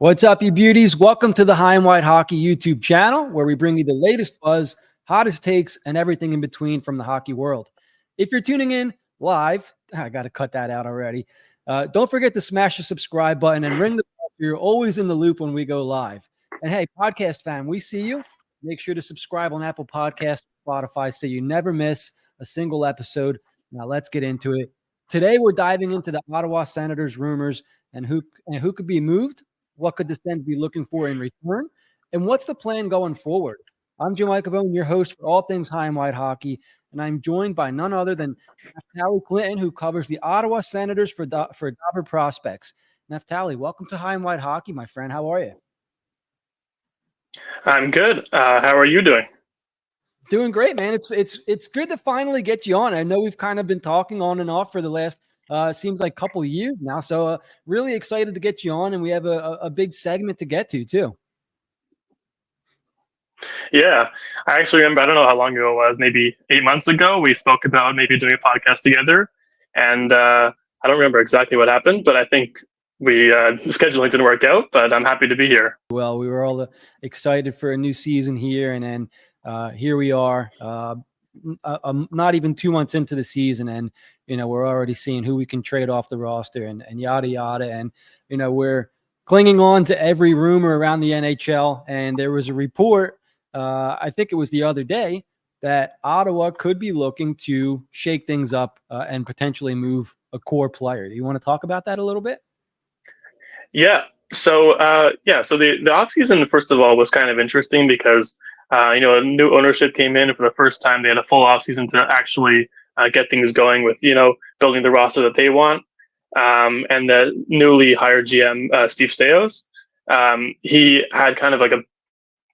What's up, you beauties? Welcome to the High and Wide Hockey YouTube channel, where we bring you the latest buzz, hottest takes, and everything in between from the hockey world. If you're tuning in live, I got to cut that out already. Don't forget to smash the subscribe button and ring the bell so you're always in the loop when we go live. And hey, podcast fam, we see you. Make sure to subscribe on Apple Podcasts, Spotify, so you never miss a single episode. Now let's get into it. Today we're diving into the Ottawa Senators rumors and who could be moved. What could the Sens be looking for in return? And what's the plan going forward? I'm Jim Iacovone, your host for all things high and wide hockey, and I'm joined by none other than Naftali Clinton, who covers the Ottawa Senators for Dobber Prospects. Naftali, welcome to High and Wide Hockey, my friend. How are you? I'm good. How are you doing? Doing great, man. It's good to finally get you on. I know we've kind of been talking on and off for the last seems like a couple of years now. So really excited to get you on, and we have a big segment to get to too. Yeah, I actually remember, I don't know how long ago it was, maybe 8 months ago, we spoke about maybe doing a podcast together. And I don't remember exactly what happened, but I think scheduling didn't work out, but I'm happy to be here. Well, we were all excited for a new season here, and then here we are, not even 2 months into the season, and we're already seeing who we can trade off the roster and yada yada, and we're clinging on to every rumor around the NHL. And there was a report, I think it was the other day, that Ottawa could be looking to shake things up and potentially move a core player. Do you want to talk about that a little bit? Yeah. So the offseason, first of all, was kind of interesting because a new ownership came in, and for the first time they had a full offseason to actually get things going with building the roster that they want. And the newly hired GM Steve Stais, he had kind of like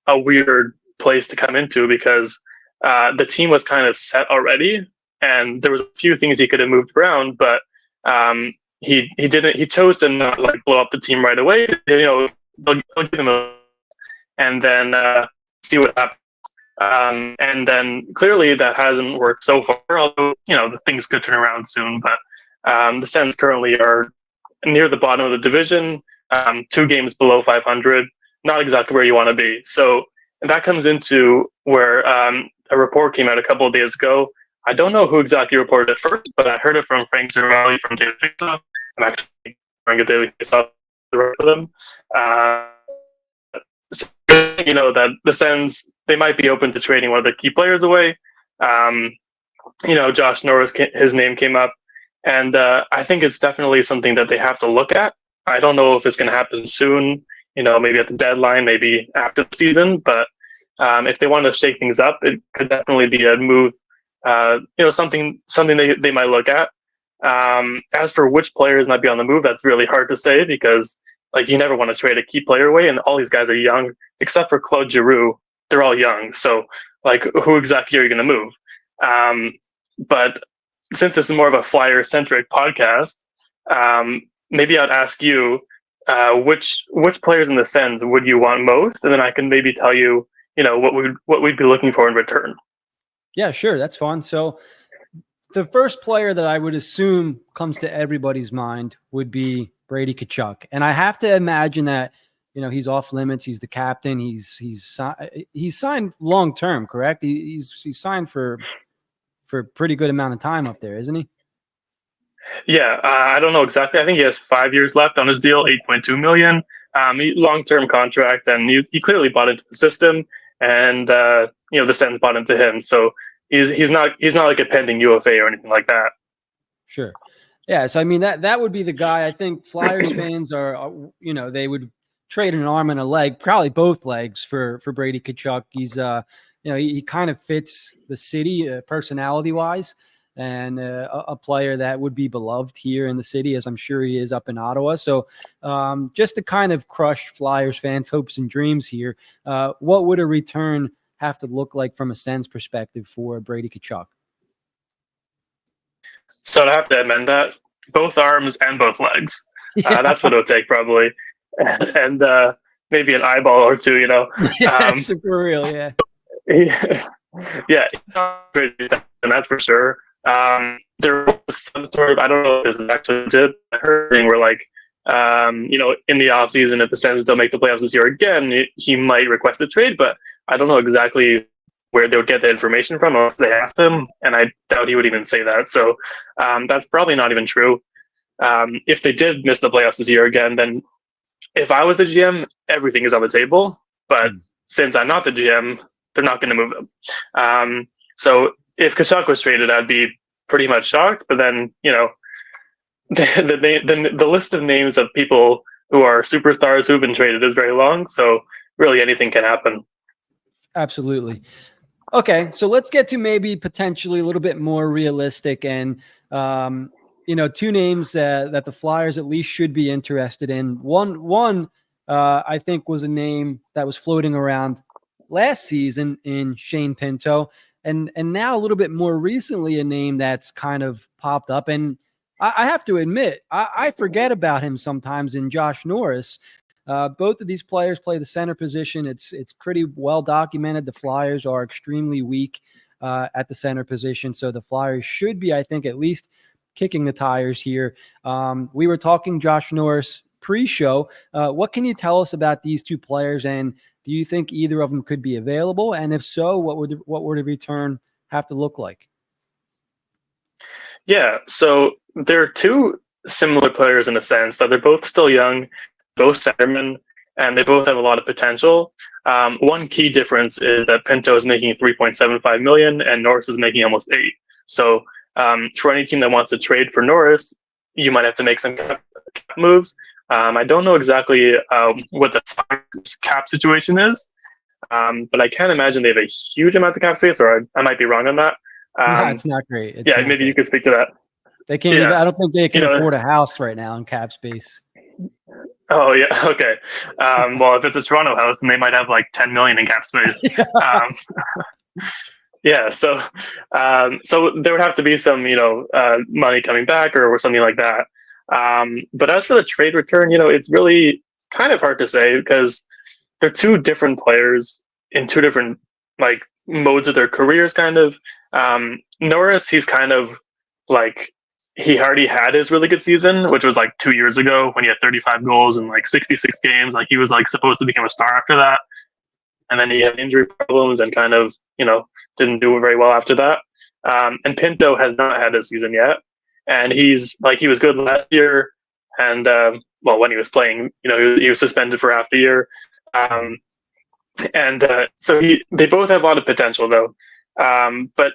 a weird place to come into because the team was kind of set already, and there was a few things he could have moved around, but he didn't. He chose to not blow up the team right away. They'll give him and then see what happens. And then clearly that hasn't worked so far. Although the things could turn around soon. But the Sens currently are near the bottom of the division, 2 games below 500. Not exactly where you want to be. So that comes into where a report came out a couple of days ago. I don't know who exactly reported it first, but I heard it from Frank Zervalli from Daily Faceoff. I'm actually running a Daily Faceoff for them. That the Sens, they might be open to trading one of the key players away. Josh Norris, his name came up, and I think it's definitely something that they have to look at. I don't know if it's going to happen soon, maybe at the deadline, maybe after the season, but if they want to shake things up, it could definitely be a move. Something they might look at. As for which players might be on the move, that's really hard to say because you never want to trade a key player away, and all these guys are young, except for Claude Giroux. They're all young, so who exactly are you going to move? But since this is more of a Flyer-centric podcast, maybe I'd ask you which players in the Sens would you want most, and then I can maybe tell you what we'd be looking for in return. Yeah, sure. That's fun. So the first player that I would assume comes to everybody's mind would be Brady Tkachuk. And I have to imagine that, he's off limits. He's the captain. He's signed long-term, correct? He's signed for a pretty good amount of time up there, isn't he? Yeah, I don't know exactly. I think he has 5 years left on his deal, $8.2 million. Long-term contract, and he clearly bought into the system, and the Sens bought into him. So he's not like a pending UFA or anything like that. Sure. Yeah. So I mean that would be the guy. I think Flyers fans are they would trade an arm and a leg, probably both legs for Brady Tkachuk. He's he kind of fits the city personality wise, and a player that would be beloved here in the city, as I'm sure he is up in Ottawa. So just to kind of crush Flyers fans' hopes and dreams here, what would a return have to look like from a Sens perspective for Brady Tkachuk? So I have to amend that. Both arms and both legs. Yeah. That's what it would take probably. And maybe an eyeball or two, Yeah, for real, yeah. Yeah, and that's for sure. There was some sort of, I don't know if this is actually legit, I heard thing where in the offseason, if the Sens don't make the playoffs this year again, he might request a trade, but I don't know exactly where they would get the information from unless they asked him, and I doubt he would even say that. So that's probably not even true. If they did miss the playoffs this year again, then if I was the GM, everything is on the table. But since I'm not the GM, they're not going to move him. So if Tkachuk was traded, I'd be pretty much shocked. But then, the list of names of people who are superstars who've been traded is very long. So really anything can happen. Absolutely. Okay, so let's get to maybe potentially a little bit more realistic and, two names that the Flyers at least should be interested in. One, I think was a name that was floating around last season in Shane Pinto, and now a little bit more recently a name that's kind of popped up. And I have to admit, I forget about him sometimes in Josh Norris. Both of these players play the center position. It's pretty well documented. The Flyers are extremely weak at the center position, so the Flyers should be, I think, at least kicking the tires here. We were talking Josh Norris pre-show. What can you tell us about these two players, and do you think either of them could be available? And if so, what would the return have to look like? Yeah, so they're two similar players in a sense that they're both still young, both centermen, and they both have a lot of potential. One key difference is that Pinto is making $3.75 million and Norris is making almost $8. So for any team that wants to trade for Norris, you might have to make some cap moves. I don't know exactly what the cap situation is, but I can't imagine they have a huge amount of cap space, or I might be wrong on that. No, it's not great. Maybe you could speak to that. They can't even, I don't think they can afford a house right now in cap space. Oh, yeah. Okay. Well, if it's a Toronto house, then they might have like 10 million in cap space. So there would have to be some, money coming back or something like that. But as for the trade return, it's really kind of hard to say because they're two different players in two different like modes of their careers, kind of. Norris, he's kind of like, he already had his really good season, which was like 2 years ago when he had 35 goals in like 66 games. Like he was like supposed to become a star after that. And then he had injury problems and kind of, didn't do very well after that. And Pinto has not had a season yet. And he was good last year. And, when he was playing, he was suspended for half the year. So they both have a lot of potential though. But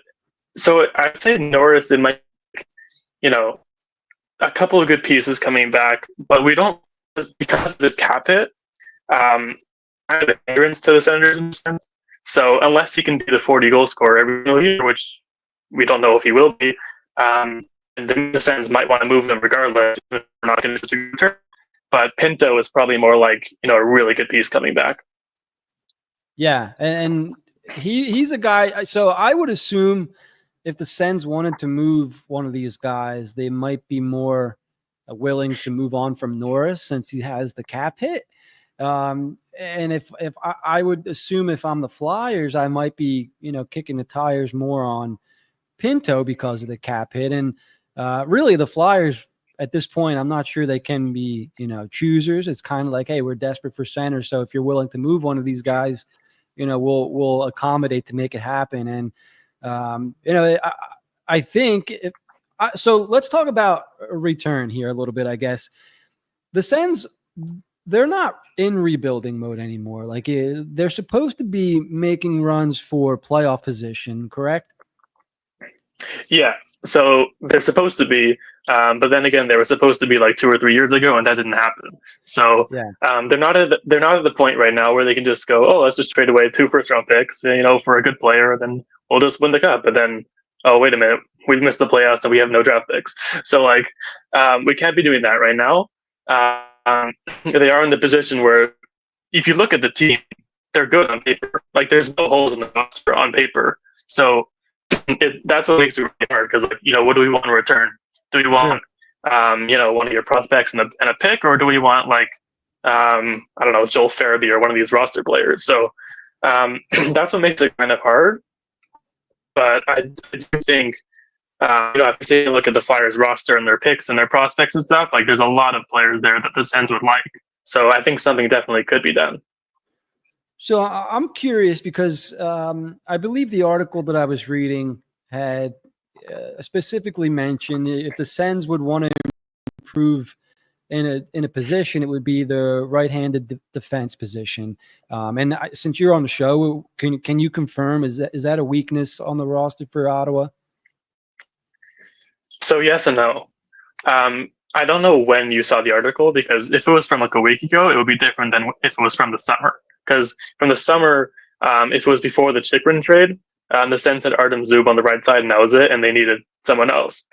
so I'd say Norris, it might, a couple of good pieces coming back, but we don't, because of this cap hit, kind of a hindrance to the Senators in a sense. So unless he can be the 40 goal scorer every year, which we don't know if he will be, then the Sens might want to move them regardless. They're not going to such a good return. But Pinto is probably more like, a really good piece coming back. Yeah, and he's a guy. So I would assume if the Sens wanted to move one of these guys, they might be more willing to move on from Norris since he has the cap hit. And if I would assume if I'm the Flyers, I might be, kicking the tires more on Pinto because of the cap hit. And really the Flyers at this point, I'm not sure they can be, choosers. It's kind of like, hey, we're desperate for center. So if you're willing to move one of these guys, we'll accommodate to make it happen. And, I think so let's talk about a return here a little bit, I guess. The Sens, they're not in rebuilding mode anymore. Like they're supposed to be making runs for playoff position, correct? Yeah. So they're supposed to be, but then again, they were supposed to be like 2 or 3 years ago, and that didn't happen. So they're not at the point right now where they can just go, oh, let's just trade away 2 first-round picks, for a good player, and then we'll just win the cup. But then, oh, wait a minute, we missed the playoffs and we have no draft picks. So we can't be doing that right now. They are in the position where, if you look at the team, they're good on paper. Like there's no holes in the roster on paper. So that's what makes it really hard because, what do we want in return? Do we want, one of your prospects and a pick, or do we want I don't know, Joel Farabee or one of these roster players? So that's what makes it kind of hard. But I do think If you take a look at the Flyers roster and their picks and their prospects and stuff, like there's a lot of players there that the Sens would like. So I think something definitely could be done. So I'm curious because I believe the article that I was reading had specifically mentioned if the Sens would want to improve in a position, it would be the right-handed defense position. And since you're on the show, can you confirm is that a weakness on the roster for Ottawa? So yes and no. I don't know when you saw the article, because if it was from like a week ago, it would be different than if it was from the summer. Because from the summer, if it was before the Chikrin trade, the Sens had Artem Zub on the right side, and that was it, and they needed someone else.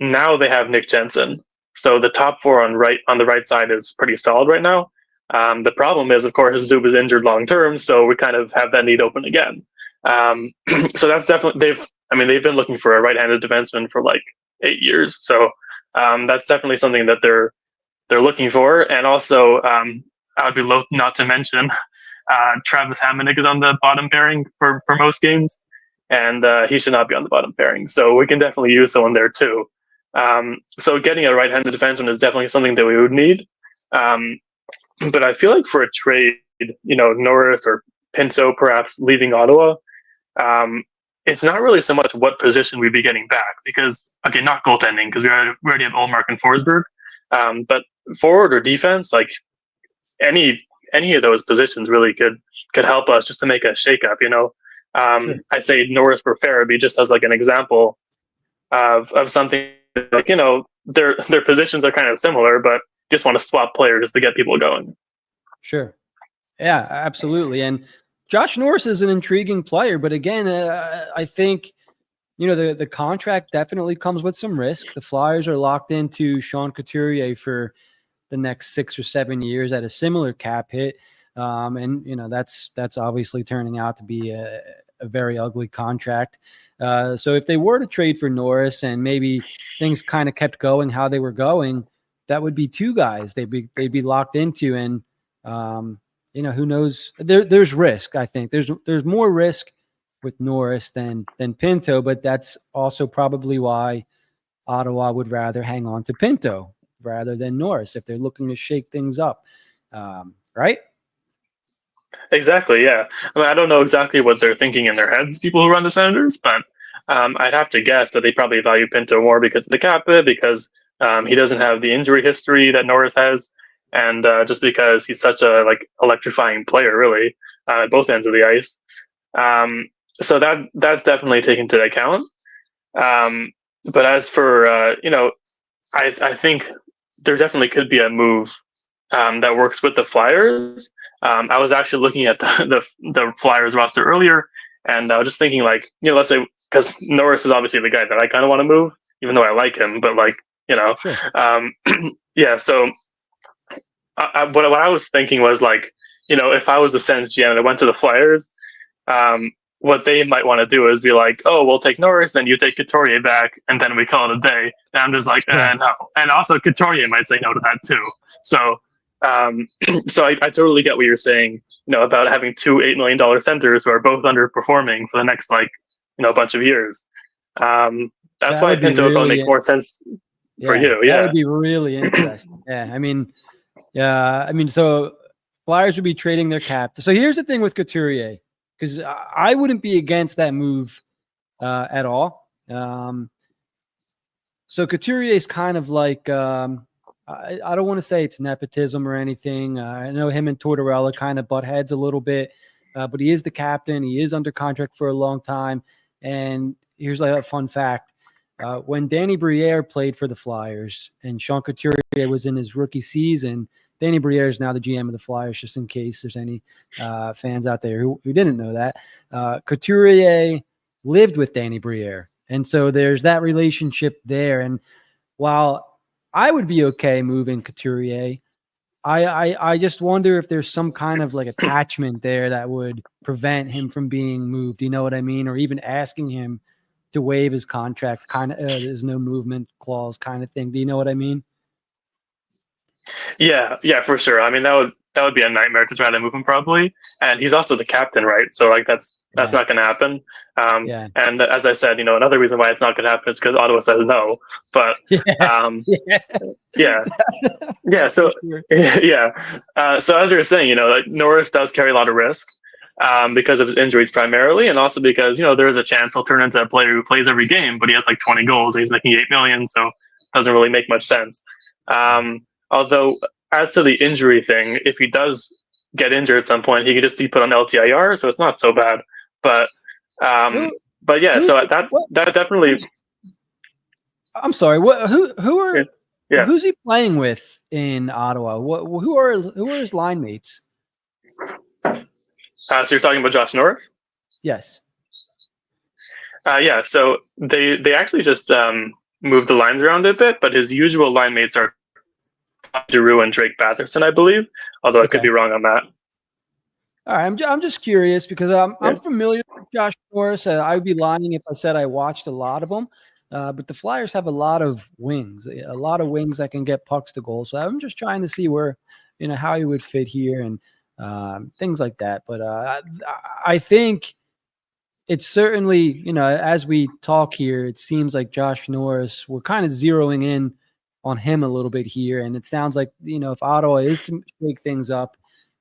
Now they have Nick Jensen, so the top four on the right side is pretty solid right now. The problem is, of course, Zub is injured long term, so we kind of have that need open again. So that's definitely they've been looking for a right-handed defenseman for like 8 years, so that's definitely something that they're looking for. And also, I would be loath not to mention Travis Hamonic is on the bottom pairing for most games, and he should not be on the bottom pairing. So we can definitely use someone there too. So getting a right-handed defenseman is definitely something that we would need. But I feel like for a trade, Norris or Pinto perhaps leaving Ottawa, it's not really so much what position we'd be getting back, because, okay, not goaltending, because we already have Ullmark and Forsberg, but forward or defense, like any of those positions really could help us just to make a shakeup. Sure. I say Norris for Farabee just as like an example of something like, their positions are kind of similar, but just want to swap players just to get people going. Sure. Yeah, absolutely. And Josh Norris is an intriguing player, but again, I think the contract definitely comes with some risk. The Flyers are locked into Sean Couturier for the next 6 or 7 years at a similar cap hit. And that's obviously turning out to be a very ugly contract. So if they were to trade for Norris and maybe things kind of kept going how they were going, that would be two guys they'd be locked into. And who knows? There's risk. I think there's more risk with Norris than Pinto, but that's also probably why Ottawa would rather hang on to Pinto rather than Norris if they're looking to shake things up, right? Exactly, yeah. I don't know exactly what they're thinking in their heads, people who run the Senators, but I'd have to guess that they probably value Pinto more because of the cap hit, because he doesn't have the injury history that Norris has, and just because he's such a electrifying player, really, at both ends of the ice. So that's definitely taken into account. But as for I think there definitely could be a move that works with the Flyers. I was actually looking at the Flyers roster earlier, and I was just thinking, let's say, because Norris is obviously the guy that I kind of want to move, even though I like him, but Sure. yeah. So what I was thinking was if I was the Sens GM and I went to the Flyers, what they might want to do is be like, oh, we'll take Norris, then you take Couturier back, and then we call it a day. And I'm just like, no. And also Couturier might say no to that too. So, so I totally get what you're saying, about having two $8 million centers who are both underperforming for the next bunch of years. That's why Pinto would probably make more sense for you. Yeah, that would be really interesting. So Flyers would be trading their cap. So here's the thing with Couturier, because I wouldn't be against that move at all. So Couturier is kind of like, I don't want to say it's nepotism or anything. I know him and Tortorella kind of butt heads a little bit, but he is the captain. He is under contract for a long time. And here's a fun fact. When Danny Briere played for the Flyers and Sean Couturier was in his rookie season, Danny Briere is now the GM of the Flyers, just in case there's any fans out there who didn't know that. Couturier lived with Danny Briere. And so there's that relationship there. And while I would be okay moving Couturier, I just wonder if there's some kind of attachment there that would prevent him from being moved. You know what I mean? Or even asking him to waive his contract, kind of there's no movement clause kind of thing. Do you know what I mean? Yeah, for sure. I mean, that would be a nightmare to try to move him, probably. And he's also the captain, right? So that's That's Yeah. not going to happen. Yeah. And as I said, another reason why it's not going to happen is because Ottawa says no. But Yeah. um, Yeah. yeah, yeah. That's for So sure. yeah. So as you were saying, like Norris does carry a lot of risk because of his injuries primarily, and also because there is a chance he'll turn into a player who plays every game, but he has like 20 goals and he's making $8 million, so it doesn't really make much sense. Although, as to the injury thing, if he does get injured at some point, he could just be put on LTIR, so it's not so bad. But um, Who but yeah, who's so that definitely. I'm sorry. What who are Yeah. who's he playing with in Ottawa? Who are his line mates? So you're talking about Josh Norris? Yes. Yeah. So they actually just moved the lines around a bit, but his usual line mates are Giroux and Drake Batherson, I believe. Although I could Okay. be wrong on that. All right. I'm just curious because Yeah. I'm familiar with Josh Norris. I would be lying if I said I watched a lot of them. But the Flyers have a lot of wings that can get pucks to goal. So I'm just trying to see where, how he would fit here and things like that. But I think it's certainly, as we talk here, it seems like Josh Norris, we're kind of zeroing in on him a little bit here. And it sounds like, if Ottawa is to shake things up,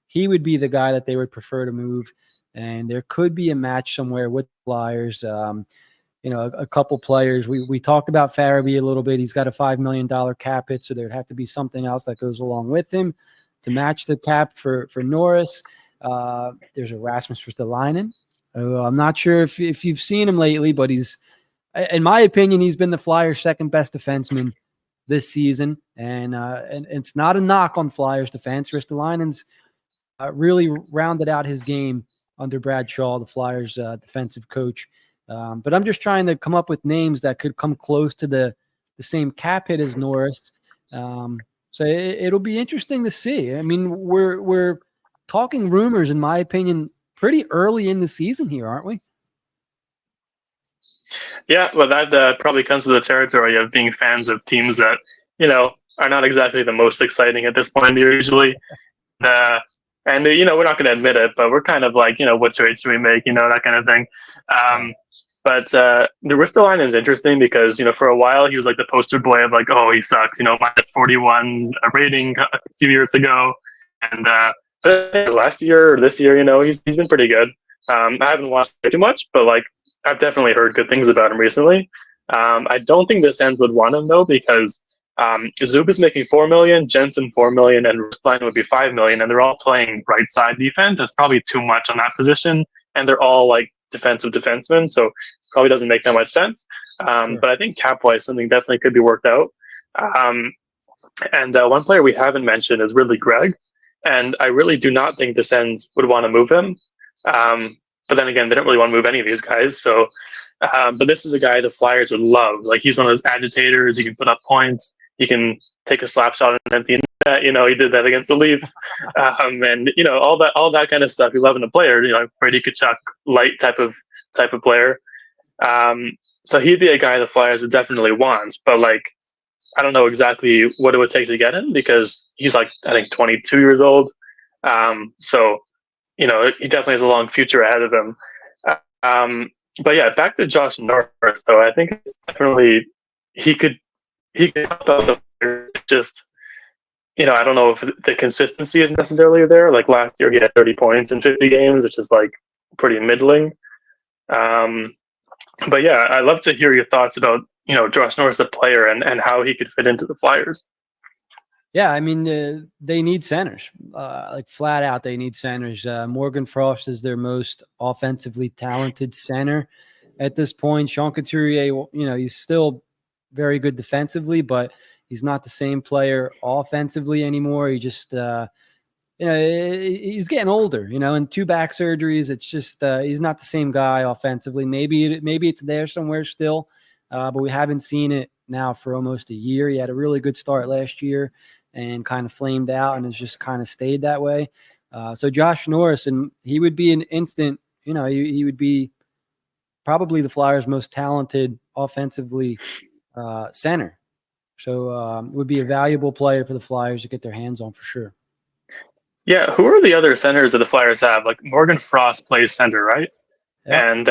he would be the guy that they would prefer to move. And there could be a match somewhere with the Flyers. A couple players. We talked about Farabee a little bit. He's got a $5 million cap hit, so there'd have to be something else that goes along with him to match the cap for Norris. There's a Rasmus Ristolainen. I'm not sure if you've seen him lately, but he's, in my opinion, he's been the Flyers' second best defenseman this season, and it's not a knock on Flyers defense. Ristolainen's really rounded out his game under Brad Shaw, the Flyers' defensive coach. But I'm just trying to come up with names that could come close to the same cap hit as Norris. So it'll be interesting to see. I mean, we're talking rumors, in my opinion, pretty early in the season here, aren't we? Yeah, well, that probably comes to the territory of being fans of teams that are not exactly the most exciting at this point usually. And we're not going to admit it, but we're kind of like, what trade should we make, that kind of thing. But the Ristolainen is interesting because for a while he was like the poster boy of like, oh, he sucks, minus 41 rating a few years ago, and but last year or this year, he's been pretty good. I haven't watched too much, but like I've definitely heard good things about him recently. I don't think the Sens would want him though because Zub is making $4 million, Jensen $4 million, and Ristolainen would be $5 million, and they're all playing right side defense. That's probably too much on that position, and they're all like defensive defensemen, so probably doesn't make that much sense. Sure. But I think cap wise, something definitely could be worked out. And one player we haven't mentioned is Ridley Gregg, and I really do not think the Sens would want to move him. But then again, they don't really want to move any of these guys. So, but this is a guy the Flyers would love. Like he's one of those agitators. He can put up points. He can take a slap shot and empty net. He did that against the Leafs, and all that kind of stuff. You love in a player. Brady Tkachuk light type of player. So he'd be a guy the Flyers would definitely want. But like, I don't know exactly what it would take to get him because he's like I think 22 years old. So he definitely has a long future ahead of him. But yeah, back to Josh Norris though. I think it's definitely he could help out the Flyers. Just I don't know if the consistency is necessarily there. Like last year, he had 30 points in 50 games, which is like pretty middling. But yeah, I'd love to hear your thoughts about Josh Norris, the player, and how he could fit into the Flyers. Yeah, I mean, they need centers. Like flat out, they need centers. Morgan Frost is their most offensively talented center at this point. Sean Couturier, he's still very good defensively, but he's not the same player offensively anymore. He just, he's getting older, and 2 back surgeries. It's just he's not the same guy offensively. Maybe it's there somewhere still, but we haven't seen it now for almost a year. He had a really good start last year and kind of flamed out and has just kind of stayed that way. So Josh Norris, and he would be an instant, he would be probably the Flyers' most talented offensively center. So it would be a valuable player for the Flyers to get their hands on for sure. Yeah, who are the other centers that the Flyers have? Like Morgan Frost plays center, right? Yeah. And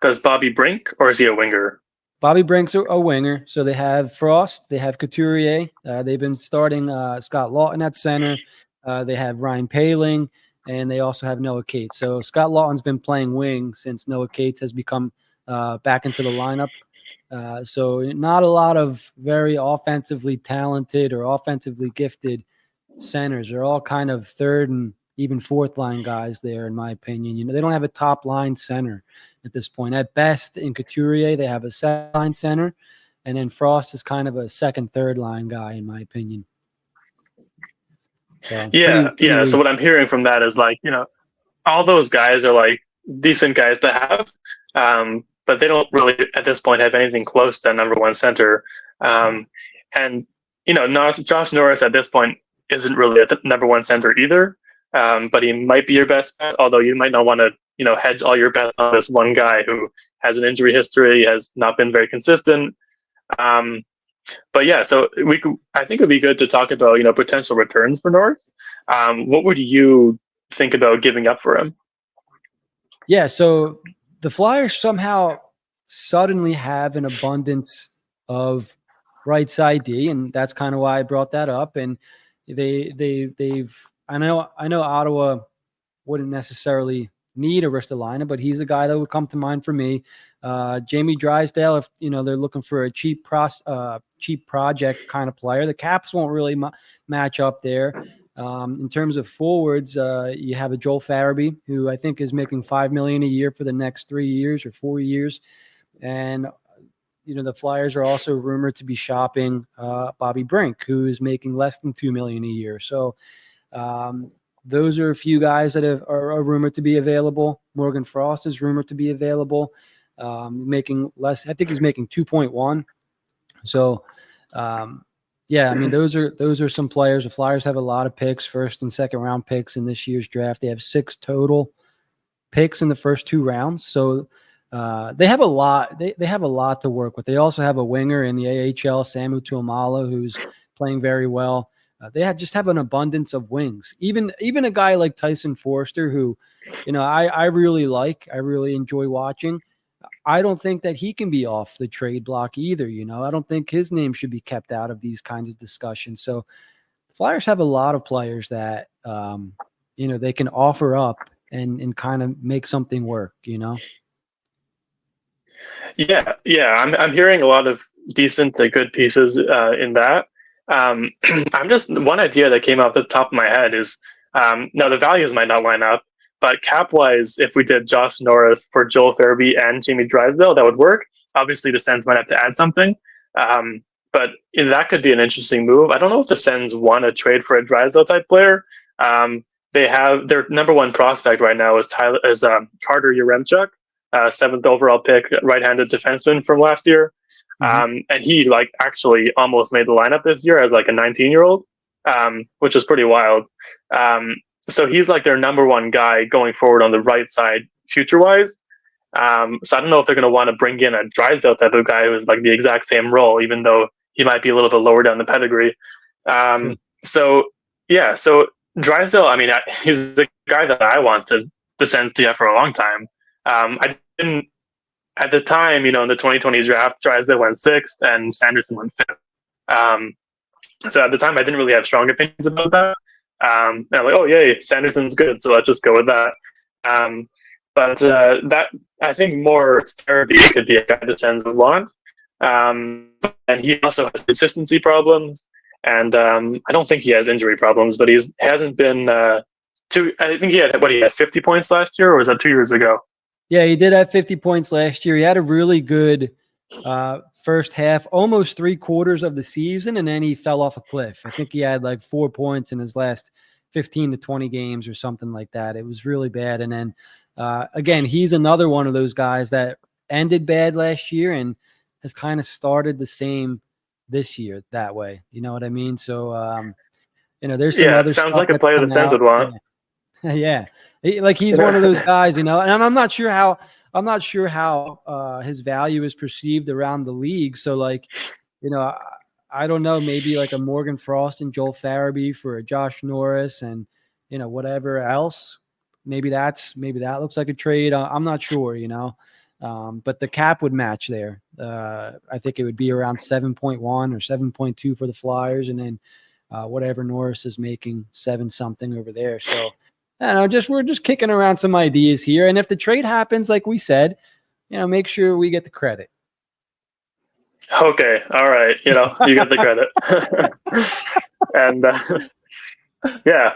does Bobby Brink, or is he a winger? Bobby Brink's a winger. So they have Frost, they have Couturier. They've been starting Scott Lawton at center. They have Ryan Paling, and they also have Noah Cates. So Scott Lawton's been playing wing since Noah Cates has become back into the lineup. So not a lot of very offensively talented or offensively gifted centers. They're all kind of third and even fourth line guys there, in my opinion. You know, they don't have a top line center at this point. At best, in Couturier, they have a second line center, and then Frost is kind of a second, third line guy, in my opinion. So Yeah, pretty yeah. So weak. what I'm hearing from that is like, all those guys are like decent guys to have, but they don't really at this point have anything close to number one center. And Josh Norris at this point isn't really a number one center either, but he might be your best bet. Although you might not want to hedge all your bets on this one guy who has an injury history, has not been very consistent. But yeah, so I think it'd be good to talk about potential returns for Norris. What would you think about giving up for him? Yeah, so the Flyers somehow suddenly have an abundance of right side D, and that's kind of why I brought that up. And they've I know Ottawa wouldn't necessarily need a Ristolainen, but he's a guy that would come to mind for me. Jamie Drysdale, if they're looking for a cheap project kind of player, the caps won't really match up there. In terms of forwards, you have a Joel Farabee, who I think is making $5 million a year for the next 3 years or 4 years, and the Flyers are also rumored to be shopping Bobby Brink, who is making less than $2 million a year. So those are a few guys that are rumored to be available. Morgan Frost is rumored to be available, making less. I think he's making 2.1. So, yeah, I mean those are some players. The Flyers have a lot of picks, first and second round picks in this year's draft. They have 6 total picks in the first 2 rounds. So they have a lot. They have a lot to work with. They also have a winger in the AHL, Samu Tuomala, who's playing very well. They just have an abundance of wings. Even a guy like Tyson Forster, who, I really like. I really enjoy watching. I don't think that he can be off the trade block either. I don't think his name should be kept out of these kinds of discussions. So the Flyers have a lot of players that they can offer up and kind of make something work. Yeah. I'm hearing a lot of decent to good pieces in that. I'm just one idea that came off the top of my head is now the values might not line up, but cap wise, if we did Josh Norris for Joel Farabee and Jamie Drysdale, that would work. Obviously, the Sens might have to add something, but that could be an interesting move. I don't know if the Sens want to trade for a Drysdale type player. They have their number one prospect right now is Carter Yaremchuk, 7th overall pick, right-handed defenseman from last year. And he actually almost made the lineup this year as a 19-year-old, which is pretty wild. So he's their number one guy going forward on the right side future-wise. So I don't know if they're going to want to bring in a Drysdale type of guy who's the exact same role, even though he might be a little bit lower down the pedigree. So Drysdale, I mean, he's the guy that I want the Sens to have for a long time. I didn't at the time, in the 2020 draft, Drysdale went 6th and Sanderson went 5th. So at the time, I didn't really have strong opinions about that. And I'm like, oh, yay, Sanderson's good, so let's just go with that. But that I think more Farabee could be a guy the Sens would want. And he also has consistency problems, and I don't think he has injury problems, but hasn't been too. I think he had 50 points last year, or was that 2 years ago? Yeah, he did have 50 points last year. He had a really good first half, almost 3/4 of the season, and then he fell off a cliff. I think he had 4 points in his last 15 to 20 games or something like that. It was really bad. And then, again, he's another one of those guys that ended bad last year and has kind of started the same this year that way. You know what I mean? So, there's some other sounds stuff like a that's player the come Sens out. would want. Yeah. He's one of those guys, and I'm not sure how his value is perceived around the league. So I don't know, maybe a Morgan Frost and Joel Farabee for a Josh Norris and whatever else maybe that looks like a trade. I'm not sure, but the cap would match there. I think it would be around 7.1 or 7.2 for the Flyers, and then whatever Norris is making, 7 something over there. So I don't know, we're just kicking around some ideas here. And if the trade happens, like we said, make sure we get the credit. Okay. All right. You get the credit. And yeah,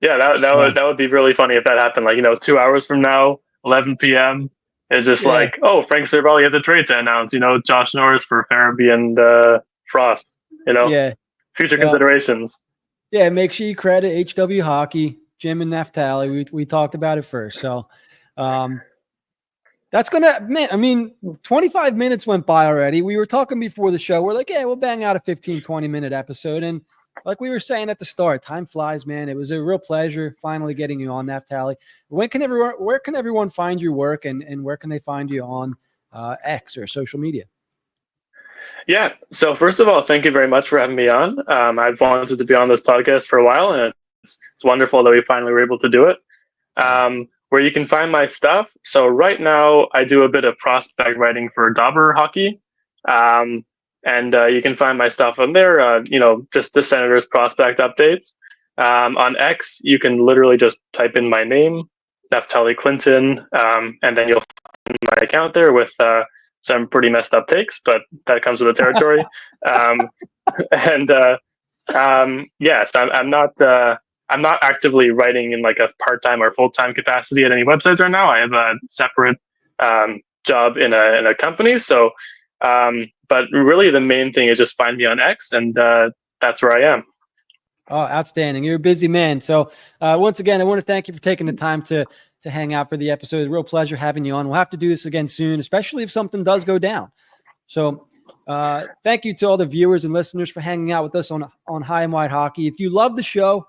that would be really funny if that happened. Like, 2 hours from now, 11 p.m. It's just like, oh, Frank Cervelli has a trade to announce. Josh Norris for Farabee and Frost. Future considerations. Yeah, make sure you credit HW Hockey, Jim and Naftali. We talked about it first. So that's going to, 25 minutes went by already. We were talking before the show. We're like, yeah, we'll bang out a 15, 20-minute episode. And like we were saying at the start, time flies, man. It was a real pleasure finally getting you on, Naftali. Where can everyone find your work, and where can they find you on X or social media? Yeah. So first of all, thank you very much for having me on. I've wanted to be on this podcast for a while, and it's wonderful that we finally were able to do it. Where you can find my stuff. So right now I do a bit of prospect writing for Dobber Hockey. And you can find my stuff on there, just the Senators prospect updates. On X, you can literally just type in my name, Naftali Clinton, and then you'll find my account there with some pretty messed up takes, but that comes with the territory. Yes, I'm not actively writing in like a part-time or full-time capacity at any websites right now. I have a separate job in a company. So, but really the main thing is just find me on X, and that's where I am. Oh, outstanding. You're a busy man. So once again, I want to thank you for taking the time to hang out for the episode. It's a real pleasure having you on. We'll have to do this again soon, especially if something does go down. So thank you to all the viewers and listeners for hanging out with us on High and Wide Hockey. If you love the show,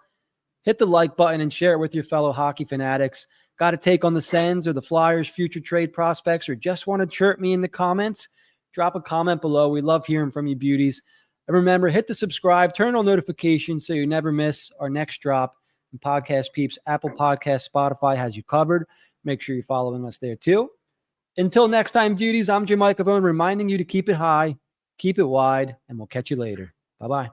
hit the like button and share it with your fellow hockey fanatics. Got a take on the Sens or the Flyers' future trade prospects, or just want to chirp me in the comments? Drop a comment below. We love hearing from you beauties. And remember, hit the subscribe, turn on notifications so you never miss our next drop. And Podcast Peeps, Apple Podcasts, Spotify has you covered. Make sure you're following us there too. Until next time, beauties, I'm Jim Iacovone, reminding you to keep it high, keep it wide, and we'll catch you later. Bye-bye.